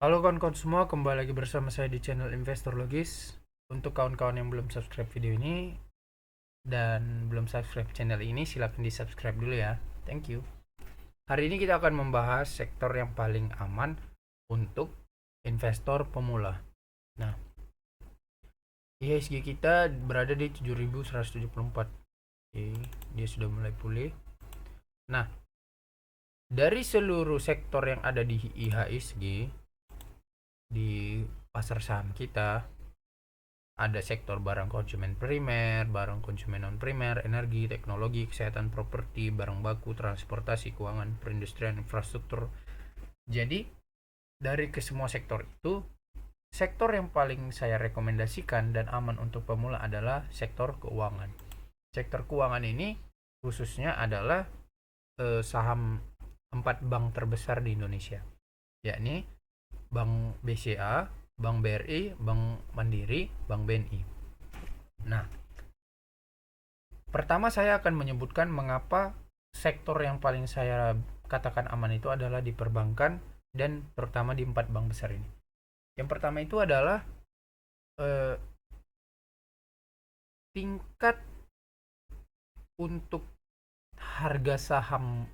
Halo kawan-kawan semua, kembali lagi bersama saya di channel Investor Logis. Untuk kawan-kawan yang belum subscribe video ini dan belum subscribe channel ini, silahkan di subscribe dulu ya. Thank you. Hari ini kita akan membahas sektor yang paling aman untuk investor pemula. Nah, IHSG kita berada di 7.174. Oke, dia sudah mulai pulih. Nah, dari seluruh sektor yang ada di IHSG di pasar saham kita, ada sektor barang konsumen primer, barang konsumen non primer, energi, teknologi, kesehatan, properti, barang baku, transportasi, keuangan, perindustrian, infrastruktur. Jadi dari kesemua sektor itu, sektor yang paling saya rekomendasikan dan aman untuk pemula adalah sektor keuangan. Sektor keuangan ini khususnya adalah saham 4 bank terbesar di Indonesia, yakni Bank BCA, Bank BRI, Bank Mandiri, Bank BNI. Nah, pertama saya akan menyebutkan mengapa sektor yang paling saya katakan aman itu adalah di perbankan dan terutama di 4 bank besar ini. Yang pertama itu adalah eh, tingkat untuk harga saham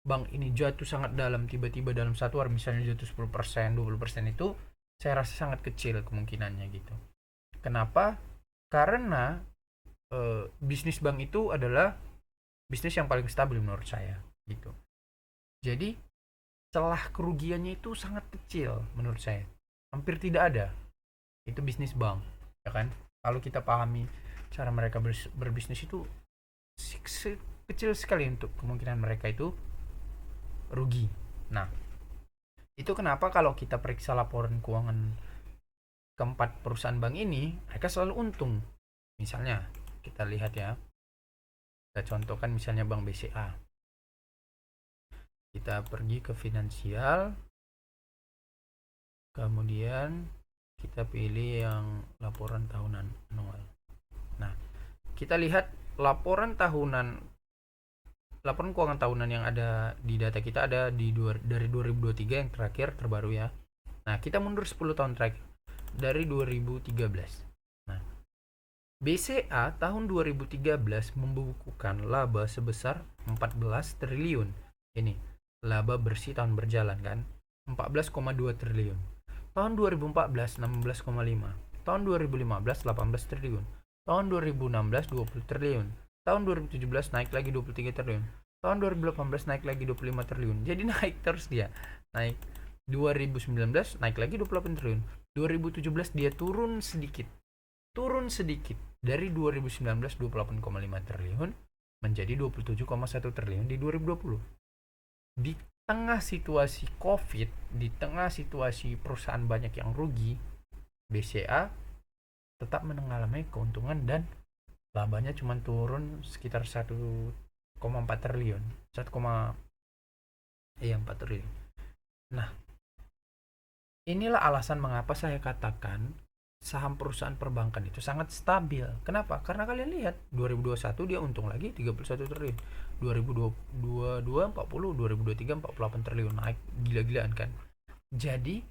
bank ini jatuh sangat dalam, tiba-tiba dalam satu hari misalnya jatuh 10%, 20% itu saya rasa sangat kecil kemungkinannya gitu. Kenapa? Karena bisnis bank itu adalah bisnis yang paling stabil menurut saya gitu. Jadi celah kerugiannya itu sangat kecil menurut saya, hampir tidak ada. Itu bisnis bank, ya kan? Kalau kita pahami cara mereka berbisnis itu kecil sekali untuk kemungkinan mereka itu rugi. Nah, itu kenapa kalau kita periksa laporan keuangan keempat perusahaan bank ini, mereka selalu untung. Misalnya kita lihat ya, kita contohkan misalnya Bank BCA. Kita pergi ke finansial, kemudian kita pilih yang laporan tahunan anual. Nah, kita lihat laporan keuangan tahunan yang ada di data kita ada dari 2023 yang terakhir terbaru ya. Nah, kita mundur 10 tahun terakhir dari 2013. Nah, BCA tahun 2013 membukukan laba sebesar 14 triliun. Ini laba bersih tahun berjalan kan, 14,2 triliun. Tahun 2014 16,5. Tahun 2015 18 triliun. Tahun 2016 20 triliun. Tahun 2017 naik lagi 23 triliun. Tahun 2018 naik lagi 25 triliun. Jadi naik terus dia. Naik 2019 naik lagi 28 triliun. 2017 dia turun sedikit. Dari 2019 28,5 triliun menjadi 27,1 triliun di 2020. Di tengah situasi Covid, di tengah situasi perusahaan banyak yang rugi, BCA tetap mengalami keuntungan dan labanya cuma turun sekitar 1,4 triliun. 1,4 triliun. Nah, inilah alasan mengapa saya katakan saham perusahaan perbankan itu sangat stabil. Kenapa? Karena kalian lihat 2021 dia untung lagi 31 triliun. 2022 40, 2023 48 triliun, naik gila-gilaan kan. Jadi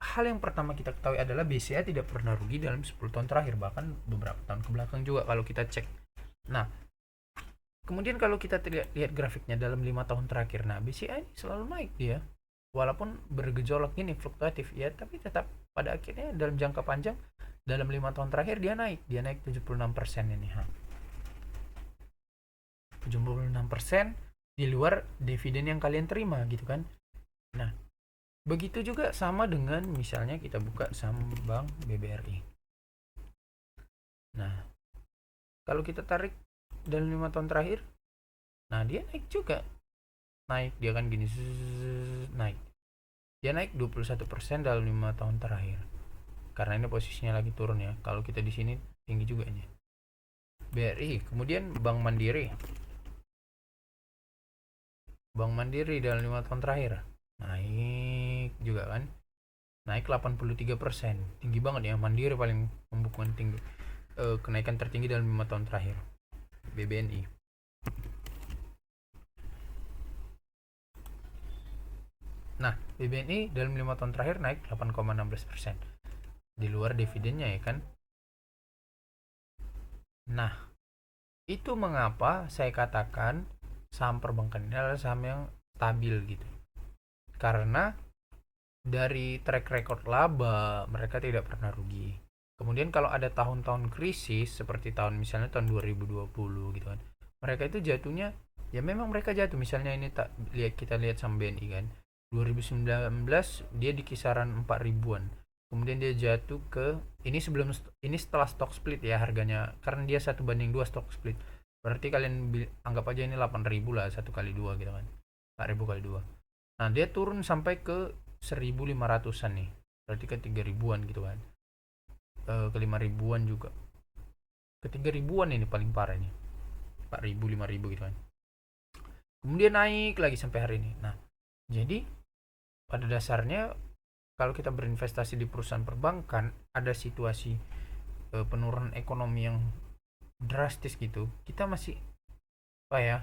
hal yang pertama kita ketahui adalah BCA tidak pernah rugi dalam 10 tahun terakhir, bahkan beberapa tahun ke belakang juga kalau kita cek. Nah, kemudian kalau kita lihat grafiknya dalam 5 tahun terakhir, nah BCA ini selalu naik dia. Walaupun bergejolak ini fluktuatif ya, tapi tetap pada akhirnya dalam jangka panjang dalam 5 tahun terakhir dia naik 76% ini 76% di luar dividen yang kalian terima gitu kan. Nah, begitu juga sama dengan misalnya kita buka saham Bank BBRI. Nah, kalau kita tarik dalam 5 tahun terakhir, nah dia naik juga. Naik dia kan gini, naik. Dia naik 21% dalam 5 tahun terakhir. Karena ini posisinya lagi turun ya. Kalau kita di sini tinggi juga ini. BRI, kemudian Bank Mandiri. Bank Mandiri dalam 5 tahun terakhir naik juga kan. Naik 83%. Tinggi banget ya, Mandiri paling membukukan tinggi kenaikan tertinggi dalam 5 tahun terakhir. BBNI. Nah, BBNI dalam 5 tahun terakhir naik 8,16%. Di luar dividennya ya kan. Nah, itu mengapa saya katakan saham perbankan ini adalah saham yang stabil gitu. Karena dari track record laba mereka tidak pernah rugi. Kemudian kalau ada tahun-tahun krisis seperti tahun misalnya tahun 2020 gitu kan, mereka itu jatuhnya ya memang mereka jatuh. Misalnya ini tak lihat, kita lihat saham BNI kan, 2019 dia di kisaran 4 ribuan, kemudian dia jatuh ke ini setelah stock split ya harganya, karena dia 1:2 stock split, berarti kalian anggap aja ini 8.000 lah, 1 kali 2 gitu kan, 4.000 kali 2. Nah dia turun sampai ke 1.500-an nih, berarti ke 3 ribuan gitu kan, ke 5 ribuan juga, ke 3 ribuan ini paling parah ini, 4.000 5.000 gitu kan, kemudian naik lagi sampai hari ini. Nah jadi pada dasarnya kalau kita berinvestasi di perusahaan perbankan, ada situasi penurunan ekonomi yang drastis gitu, kita masih apa ya,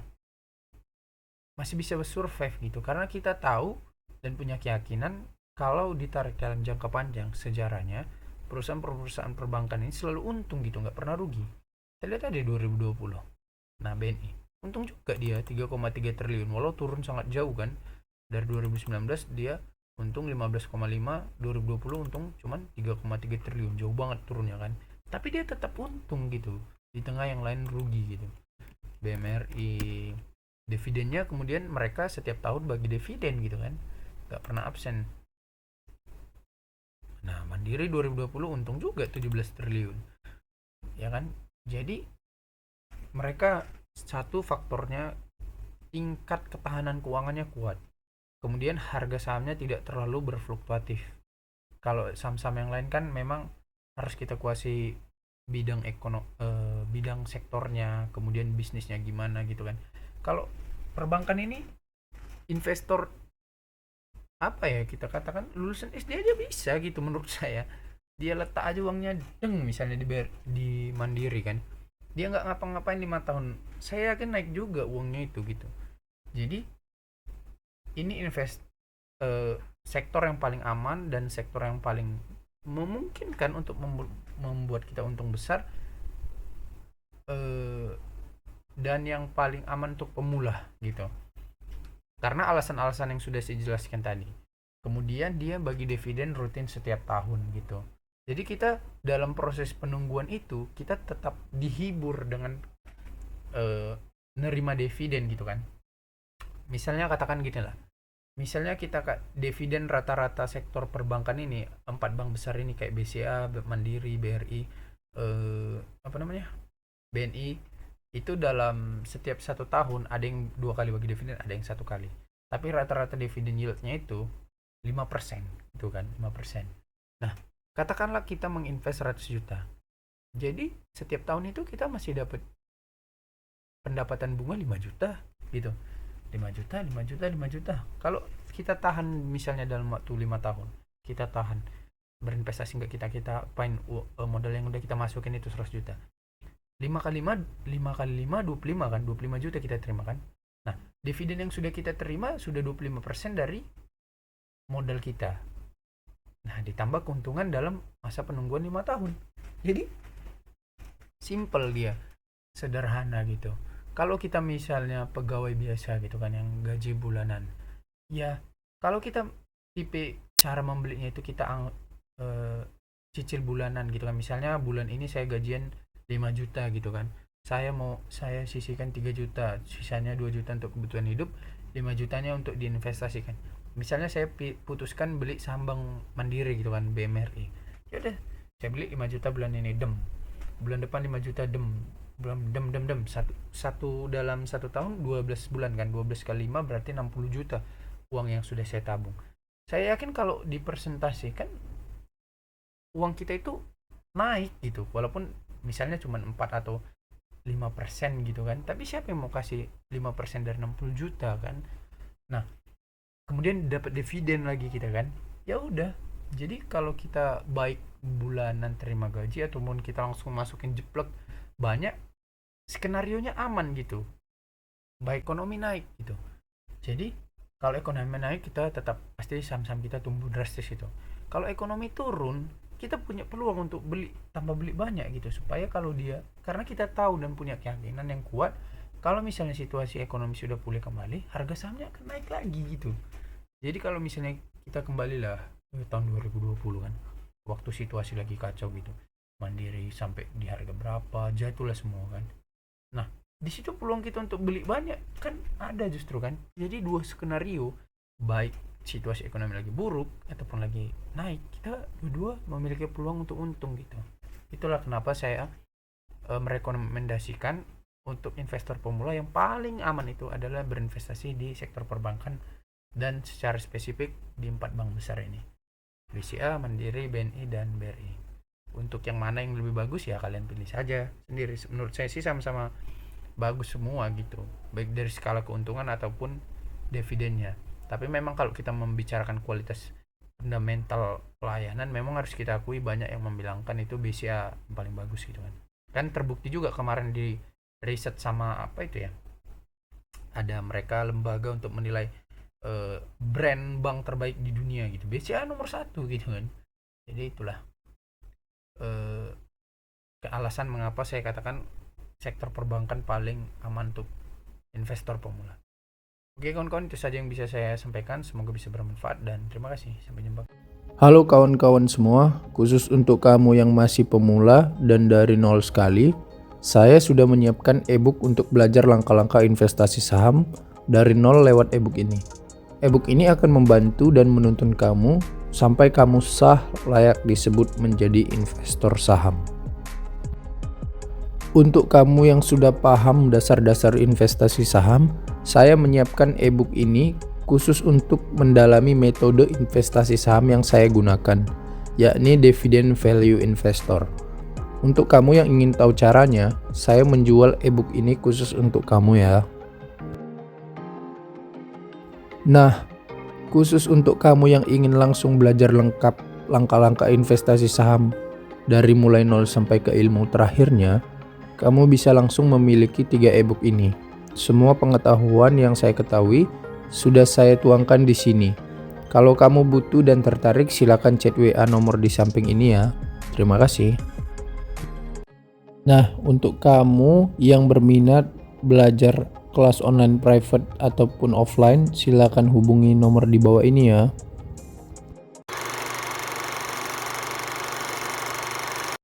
masih bisa survive gitu, karena kita tahu dan punya keyakinan kalau ditarik dalam jangka panjang sejarahnya perusahaan-perusahaan perbankan ini selalu untung gitu, nggak pernah rugi. Kita lihat aja 2020, nah BNI untung juga dia 3,3 triliun walau turun sangat jauh kan, dari 2019 dia untung 15,5, 2020 untung cuman 3,3 triliun, jauh banget turunnya kan, tapi dia tetap untung gitu di tengah yang lain rugi gitu. BMRI dividennya, kemudian mereka setiap tahun bagi dividen gitu kan, nggak pernah absen. Nah Mandiri 2020 untung juga 17 triliun ya kan. Jadi mereka satu faktornya tingkat ketahanan keuangannya kuat, kemudian harga sahamnya tidak terlalu berfluktuatif. Kalau saham-saham yang lain kan memang harus kita kuasai bidang sektornya, kemudian bisnisnya gimana gitu kan. Kalau perbankan ini investor apa ya, kita katakan lulusan SD aja bisa gitu menurut saya. Dia letak aja uangnya deng misalnya di Mandiri kan, dia nggak ngapa-ngapain 5 tahun, saya yakin naik juga uangnya itu gitu. Jadi ini sektor yang paling aman dan sektor yang paling memungkinkan untuk membuat kita untung besar, eh, dan yang paling aman untuk pemula gitu, karena alasan-alasan yang sudah saya jelaskan tadi. Kemudian dia bagi dividen rutin setiap tahun gitu. Jadi kita dalam proses penungguan itu kita tetap dihibur dengan eh, nerima dividen gitu kan. Misalnya katakan gini lah. Misalnya kita dividen rata-rata sektor perbankan ini, 4 bank besar ini kayak BCA, Mandiri, BRI, apa namanya, BNI, itu dalam setiap 1 tahun ada yang 2 kali bagi dividen, ada yang 1 kali. Tapi rata-rata dividen yieldnya itu 5%, itu kan 5%. Nah, katakanlah kita menginvest 100 juta. Jadi setiap tahun itu kita masih dapat pendapatan bunga 5 juta gitu. 5 juta, 5 juta, 5 juta. Kalau kita tahan misalnya dalam waktu 5 tahun, kita tahan berinvestasi, nggak kita apain modal yang udah kita masukin itu 100 juta. 5 kali 5, 5 kali 5, 25 kan, 25 juta kita terima kan. Nah, dividen yang sudah kita terima sudah 25% dari modal kita. Nah, ditambah keuntungan dalam masa penungguan 5 tahun. Jadi, simple dia, sederhana gitu. Kalau kita misalnya pegawai biasa gitu kan, yang gaji bulanan, ya kalau kita tipe cara membelinya itu kita cicil bulanan gitu kan. Misalnya bulan ini saya gajian 5 juta gitu kan, saya sisihkan 3 juta, sisanya 2 juta untuk kebutuhan hidup, 5 jutanya untuk diinvestasikan. Misalnya saya putuskan beli saham Bank Mandiri gitu kan, BMRI, ya udah saya beli 5 juta bulan ini, bulan depan 5 juta, bulan satu dalam 1 tahun 12 bulan kan, 12 kali 5 berarti 60 juta uang yang sudah saya tabung. Saya yakin kalau dipresentasikan uang kita itu naik gitu, walaupun misalnya cuma 4 atau 5% gitu kan, tapi siapa yang mau kasih 5% dari 60 juta kan. Nah kemudian dapat dividen lagi kita kan, ya udah. Jadi kalau kita baik bulanan terima gaji ataupun kita langsung masukin jeplek banyak, skenario nya aman gitu, baik ekonomi naik gitu. Jadi Kalau ekonomi naik, kita tetap pasti saham-saham kita tumbuh drastis itu. Kalau ekonomi turun, kita punya peluang untuk tambah beli banyak gitu, supaya kalau dia, karena kita tahu dan punya keyakinan yang kuat, kalau misalnya situasi ekonomi sudah pulih kembali, harga sahamnya akan naik lagi gitu. Jadi kalau misalnya kita kembalilah tahun 2020 kan, waktu situasi lagi kacau gitu, Mandiri sampai di harga berapa, jatuhlah semua kan. Nah, di situ peluang kita untuk beli banyak kan ada justru kan. Jadi dua skenario, baik situasi ekonomi lagi buruk ataupun lagi naik, kita dua-dua memiliki peluang untuk untung gitu. Itulah kenapa saya merekomendasikan untuk investor pemula yang paling aman itu adalah berinvestasi di sektor perbankan, dan secara spesifik di 4 bank besar ini, BCA, Mandiri, BNI, dan BRI. Untuk yang mana yang lebih bagus ya kalian pilih saja sendiri. Menurut saya sih sama-sama bagus semua gitu, baik dari skala keuntungan ataupun dividennya. Tapi memang kalau kita membicarakan kualitas fundamental pelayanan, memang harus kita akui banyak yang membilangkan itu BCA paling bagus gitu kan. Kan terbukti juga kemarin di riset sama apa itu ya, ada mereka lembaga untuk menilai brand bank terbaik di dunia gitu, BCA nomor 1 gitu kan. Jadi itulah alasan mengapa saya katakan sektor perbankan paling aman untuk investor pemula. Oke kawan-kawan, itu saja yang bisa saya sampaikan, semoga bisa bermanfaat dan terima kasih, sampai jumpa. Halo kawan-kawan semua, khusus untuk kamu yang masih pemula dan dari nol sekali, saya sudah menyiapkan ebook untuk belajar langkah-langkah investasi saham dari nol lewat ebook ini. Ebook ini akan membantu dan menuntun kamu sampai kamu sah layak disebut menjadi investor saham. Untuk kamu yang sudah paham dasar-dasar investasi saham, saya menyiapkan ebook ini khusus untuk mendalami metode investasi saham yang saya gunakan, yakni Dividend Value Investor. Untuk kamu yang ingin tahu caranya, saya menjual ebook ini khusus untuk kamu ya. Nah, khusus untuk kamu yang ingin langsung belajar lengkap langkah-langkah investasi saham dari mulai nol sampai ke ilmu terakhirnya, kamu bisa langsung memiliki 3 ebook ini. Semua pengetahuan yang saya ketahui sudah saya tuangkan di sini. Kalau kamu butuh dan tertarik, silakan chat WA nomor di samping ini ya. Terima kasih. Nah, untuk kamu yang berminat belajar kelas online private ataupun offline, silakan hubungi nomor di bawah ini ya.